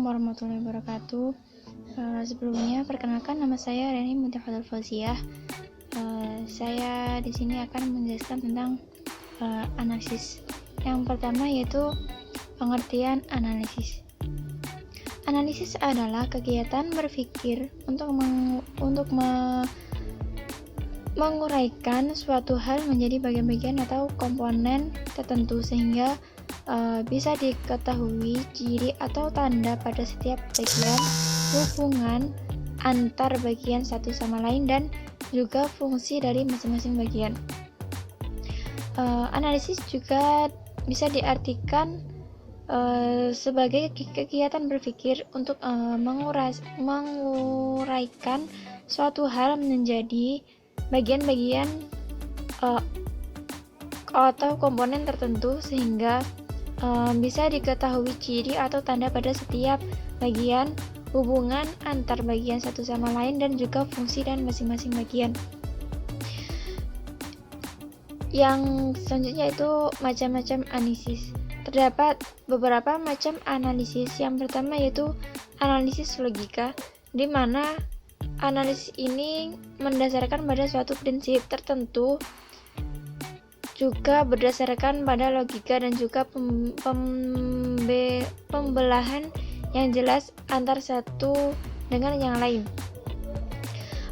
Assalamualaikum warahmatullahi wabarakatuh. Sebelumnya perkenalkan, nama saya Reni Muntihatul Fauziah. Saya di sini akan menjelaskan tentang analisis. Yang pertama yaitu pengertian analisis. Analisis adalah kegiatan berpikir untuk menguraikan suatu hal menjadi bagian-bagian atau komponen tertentu sehingga bisa diketahui ciri atau tanda pada setiap bagian, hubungan antar bagian satu sama lain, dan juga fungsi dari masing-masing bagian. Analisis juga bisa diartikan sebagai kegiatan berpikir untuk menguraikan suatu hal menjadi bagian-bagian atau komponen tertentu sehingga bisa diketahui ciri atau tanda pada setiap bagian, hubungan antar bagian satu sama lain, dan juga fungsi dan masing-masing bagian. Yang selanjutnya itu macam-macam analisis. Terdapat beberapa macam analisis. Yang pertama yaitu analisis logika, di mana analisis ini mendasarkan pada suatu prinsip tertentu, juga berdasarkan pada logika dan juga pembelahan yang jelas antar satu dengan yang lain.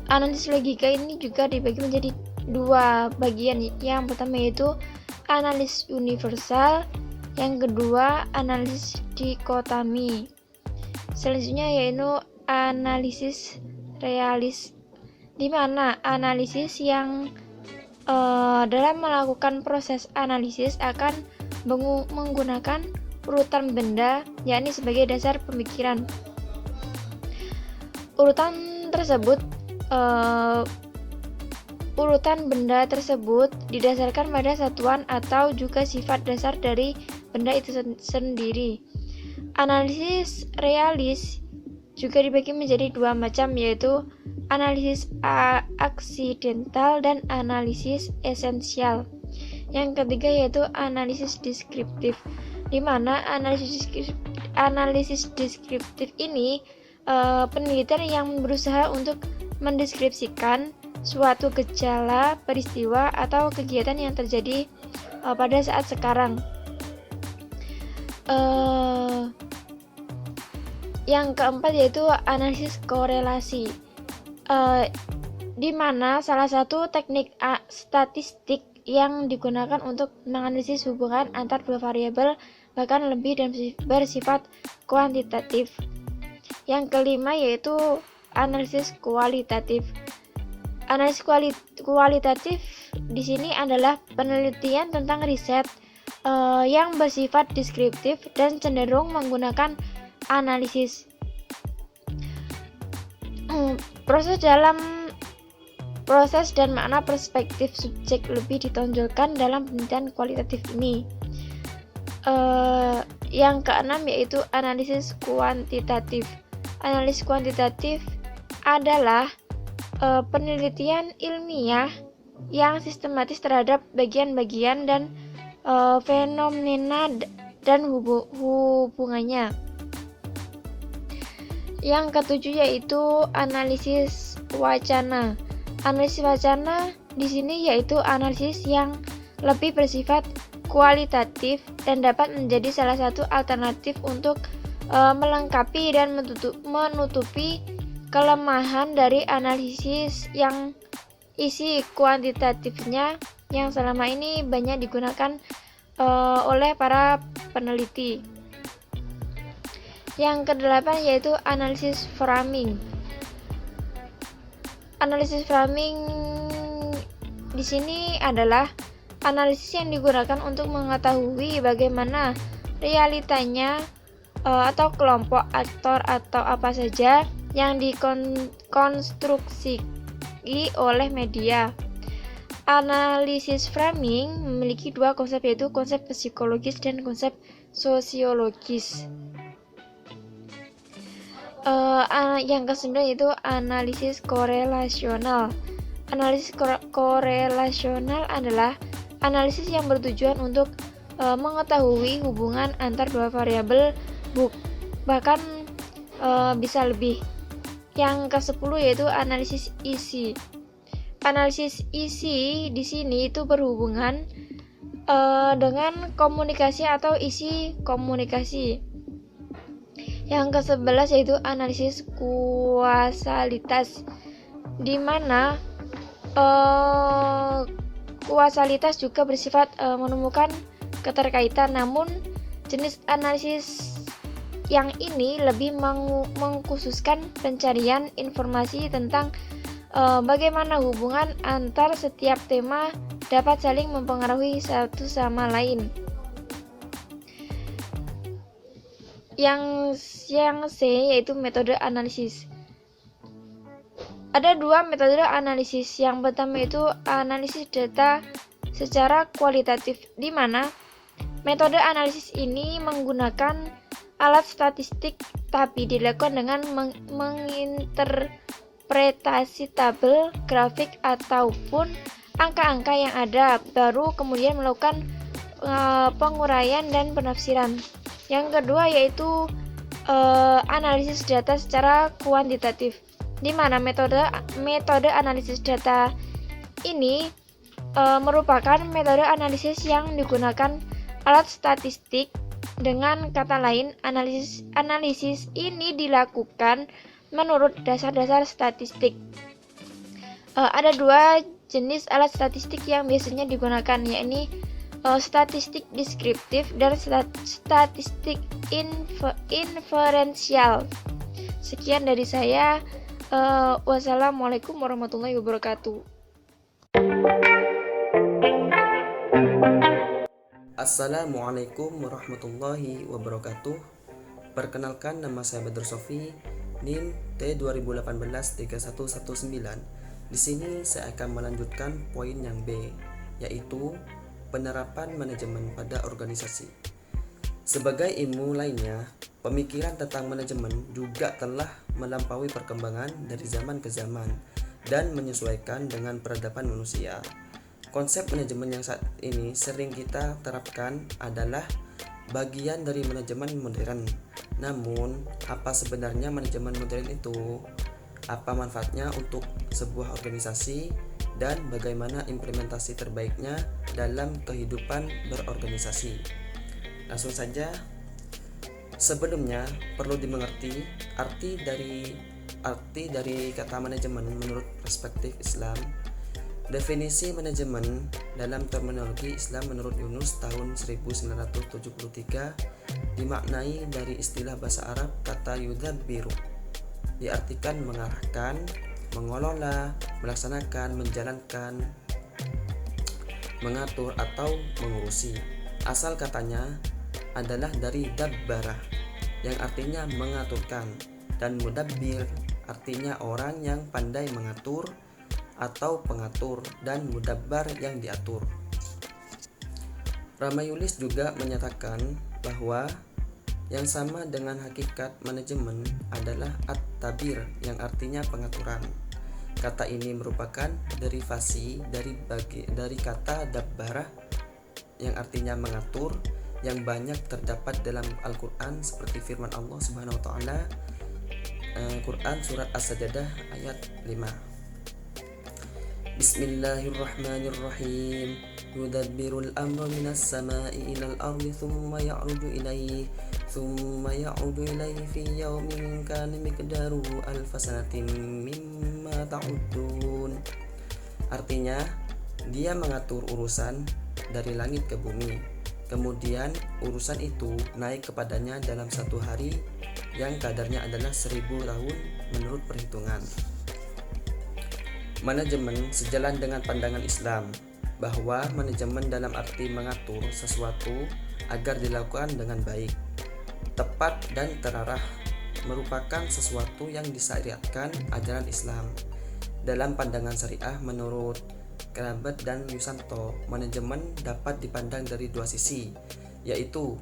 Analisis logika ini juga dibagi menjadi dua bagian. Yang pertama yaitu analisis universal, yang kedua analisis dikotomi. Selanjutnya yaitu analisis realis, di mana analisis yang dalam melakukan proses analisis akan menggunakan urutan benda, yakni sebagai dasar pemikiran. Urutan benda tersebut didasarkan pada satuan atau juga sifat dasar dari benda itu sendiri. Analisis realis juga dibagi menjadi dua macam, yaitu analisis aksidental dan analisis esensial. Yang ketiga yaitu analisis deskriptif, di mana analisis deskriptif ini penelitian yang berusaha untuk mendeskripsikan suatu gejala, peristiwa, atau kegiatan yang terjadi pada saat sekarang. Yang keempat yaitu analisis korelasi, di mana salah satu teknik statistik yang digunakan untuk menganalisis hubungan antar dua variabel, bahkan lebih, dan bersifat kuantitatif. Yang kelima yaitu analisis kualitatif. Analisis kualitatif di sini adalah penelitian tentang riset yang bersifat deskriptif dan cenderung menggunakan analisis. Proses dan makna perspektif subjek lebih ditonjolkan dalam penelitian kualitatif ini. Yang keenam yaitu analisis kuantitatif. Analisis kuantitatif adalah penelitian ilmiah yang sistematis terhadap bagian-bagian dan fenomena dan hubungannya. Yang ketujuh yaitu analisis wacana. Analisis wacana di sini yaitu analisis yang lebih bersifat kualitatif dan dapat menjadi salah satu alternatif untuk melengkapi dan menutupi kelemahan dari analisis yang isi kuantitatifnya yang selama ini banyak digunakan oleh para peneliti. Yang kedelapan yaitu analisis framing. Analisis framing di sini adalah analisis yang digunakan untuk mengetahui bagaimana realitanya atau kelompok, aktor, atau apa saja yang dikonstruksi oleh media. Analisis framing memiliki dua konsep, yaitu konsep psikologis dan konsep sosiologis. Yang kesembilan yaitu analisis korelasional. Analisis korelasional adalah analisis yang bertujuan untuk mengetahui hubungan antar dua variabel, bahkan bisa lebih. Yang ke-10 yaitu analisis isi. Analisis isi di sini itu berhubungan dengan komunikasi atau isi komunikasi. Yang ke-11 yaitu analisis kuasalitas, di mana kuasalitas juga bersifat menemukan keterkaitan, namun jenis analisis yang ini lebih mengkhususkan pencarian informasi tentang bagaimana hubungan antar setiap tema dapat saling mempengaruhi satu sama lain. Yang C yaitu metode analisis. Ada dua metode analisis. Yang pertama itu analisis data secara kualitatif, di mana metode analisis ini menggunakan alat statistik tapi dilakukan dengan menginterpretasi tabel, grafik ataupun angka-angka yang ada, baru kemudian melakukan penguraian dan penafsiran. Yang kedua yaitu analisis data secara kuantitatif, di mana metode analisis data ini merupakan metode analisis yang digunakan alat statistik. Dengan kata lain, analisis ini dilakukan menurut dasar-dasar statistik. Ada dua jenis alat statistik yang biasanya digunakan, yakni statistik deskriptif dan statistik inferensial. Sekian dari saya. Wassalamualaikum warahmatullahi wabarakatuh. Assalamualaikum warahmatullahi wabarakatuh. Perkenalkan, nama saya Badr Sofi, NIM T2018-3119. Di sini saya akan melanjutkan poin yang B, yaitu penerapan manajemen pada organisasi. Sebagai ilmu lainnya, pemikiran tentang manajemen juga telah melampaui perkembangan dari zaman ke zaman dan menyesuaikan dengan peradaban manusia. Konsep manajemen yang saat ini sering kita terapkan adalah bagian dari manajemen modern. Namun, apa sebenarnya manajemen modern itu? Apa manfaatnya untuk sebuah organisasi dan bagaimana implementasi terbaiknya dalam kehidupan berorganisasi? Langsung saja. Sebelumnya perlu dimengerti arti dari kata manajemen menurut perspektif Islam. Definisi manajemen dalam terminologi Islam menurut Yunus tahun 1973 dimaknai dari istilah bahasa Arab kata yudabbiru, diartikan mengarahkan, mengelola, melaksanakan, menjalankan, mengatur atau mengurusi. Asal katanya adalah dari dabbara yang artinya mengaturkan, dan mudabbir artinya orang yang pandai mengatur atau pengatur, dan mudabbar yang diatur. Ramayulis juga menyatakan bahwa yang sama dengan hakikat manajemen adalah at-tabir yang artinya pengaturan. Kata ini merupakan derivasi dari kata dabbarah yang artinya mengatur, yang banyak terdapat dalam Al-Quran seperti firman Allah Subhanahu wa taala, Quran surat As-Sajdah ayat 5. Bismillahirrahmanirrahim. Yudabbirul amra minas sama'i ilal ardi thumma ya'ruju ilaihi fi yawmin kana miqdaruhu alfasanatin mimma ta'uddun. Artinya, dia mengatur urusan dari langit ke bumi, kemudian urusan itu naik kepadanya dalam satu hari yang kadarnya adalah 1000 tahun menurut perhitungan. Manajemen sejalan dengan pandangan Islam bahwa manajemen dalam arti mengatur sesuatu agar dilakukan dengan baik, tepat dan terarah merupakan sesuatu yang disyariatkan ajaran Islam. Dalam pandangan syariah menurut Kerabat dan Yusanto, manajemen dapat dipandang dari dua sisi, yaitu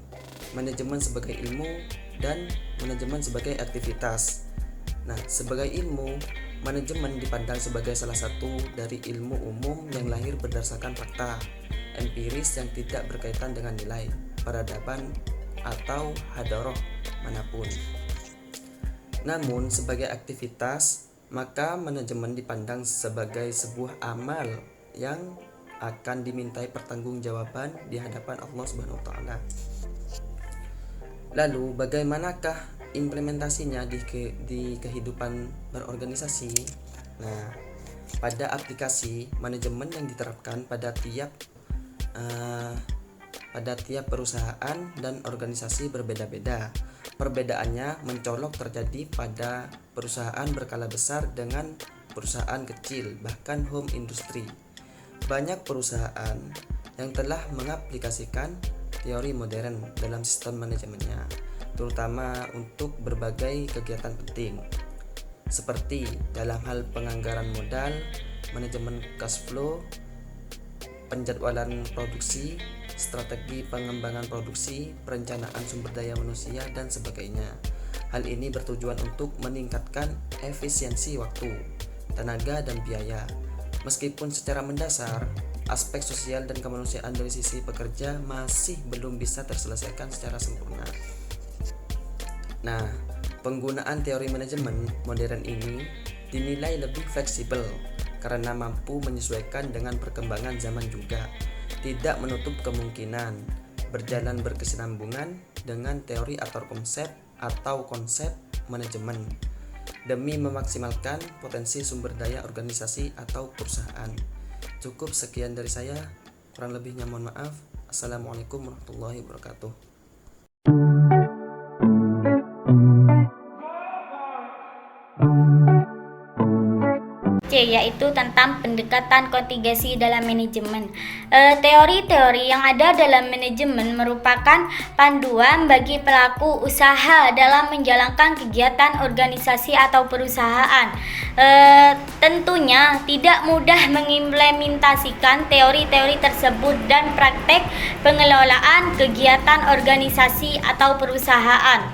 manajemen sebagai ilmu dan manajemen sebagai aktivitas. Nah, sebagai ilmu, manajemen dipandang sebagai salah satu dari ilmu umum yang lahir berdasarkan fakta empiris yang tidak berkaitan dengan nilai, peradaban, atau hadaroh manapun. Namun sebagai aktivitas, maka manajemen dipandang sebagai sebuah amal yang akan dimintai pertanggungjawaban di hadapan Allah Subhanahu wa taala. Lalu bagaimanakah implementasinya di kehidupan berorganisasi? Nah, pada aplikasi manajemen yang diterapkan pada tiap perusahaan dan organisasi berbeda-beda. Perbedaannya mencolok terjadi pada perusahaan berskala besar dengan perusahaan kecil, bahkan home industry. Banyak perusahaan yang telah mengaplikasikan teori modern dalam sistem manajemennya, terutama untuk berbagai kegiatan penting, seperti dalam hal penganggaran modal, manajemen cash flow, penjadwalan produksi, strategi pengembangan produksi, perencanaan sumber daya manusia, dan sebagainya. Hal ini bertujuan untuk meningkatkan efisiensi waktu, tenaga, dan biaya. Meskipun secara mendasar, aspek sosial dan kemanusiaan dari sisi pekerja masih belum bisa terselesaikan secara sempurna. Nah, penggunaan teori manajemen modern ini dinilai lebih fleksibel karena mampu menyesuaikan dengan perkembangan zaman juga, tidak menutup kemungkinan berjalan berkesinambungan dengan teori atau konsep manajemen demi memaksimalkan potensi sumber daya organisasi atau perusahaan. Cukup sekian dari saya, kurang lebihnya mohon maaf. Assalamualaikum warahmatullahi wabarakatuh. Yaitu tentang pendekatan kontingensi dalam manajemen. Teori-teori yang ada dalam manajemen merupakan panduan bagi pelaku usaha dalam menjalankan kegiatan organisasi atau perusahaan. Tentunya tidak mudah mengimplementasikan teori-teori tersebut dan praktek pengelolaan kegiatan organisasi atau perusahaan.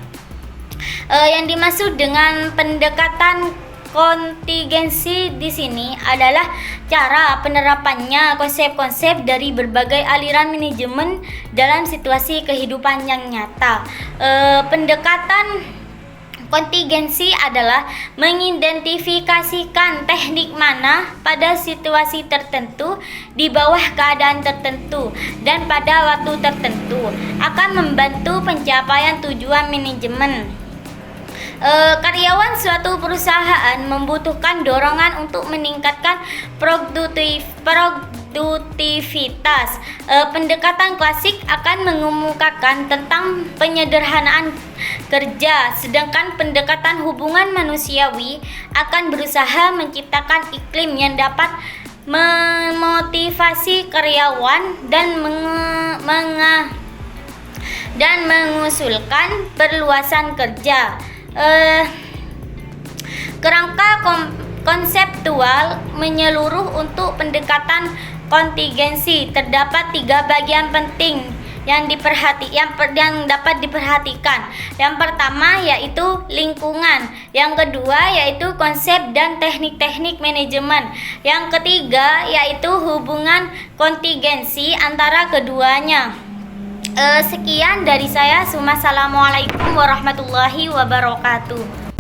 Yang dimaksud dengan pendekatan kontingensi di sini adalah cara penerapannya konsep-konsep dari berbagai aliran manajemen dalam situasi kehidupan yang nyata. Pendekatan kontingensi adalah mengidentifikasikan teknik mana pada situasi tertentu di bawah keadaan tertentu dan pada waktu tertentu akan membantu pencapaian tujuan manajemen. Karyawan suatu perusahaan membutuhkan dorongan untuk meningkatkan produktivitas. Pendekatan klasik akan mengemukakan tentang penyederhanaan kerja, sedangkan pendekatan hubungan manusiawi akan berusaha menciptakan iklim yang dapat memotivasi karyawan dan mengusulkan perluasan kerja. Kerangka konseptual menyeluruh untuk pendekatan kontingensi terdapat 3 bagian penting yang dapat diperhatikan. Yang pertama yaitu lingkungan, yang kedua yaitu konsep dan teknik-teknik manajemen, yang ketiga yaitu hubungan kontingensi antara keduanya. Sekian dari saya. Assalamualaikum warahmatullahi wabarakatuh.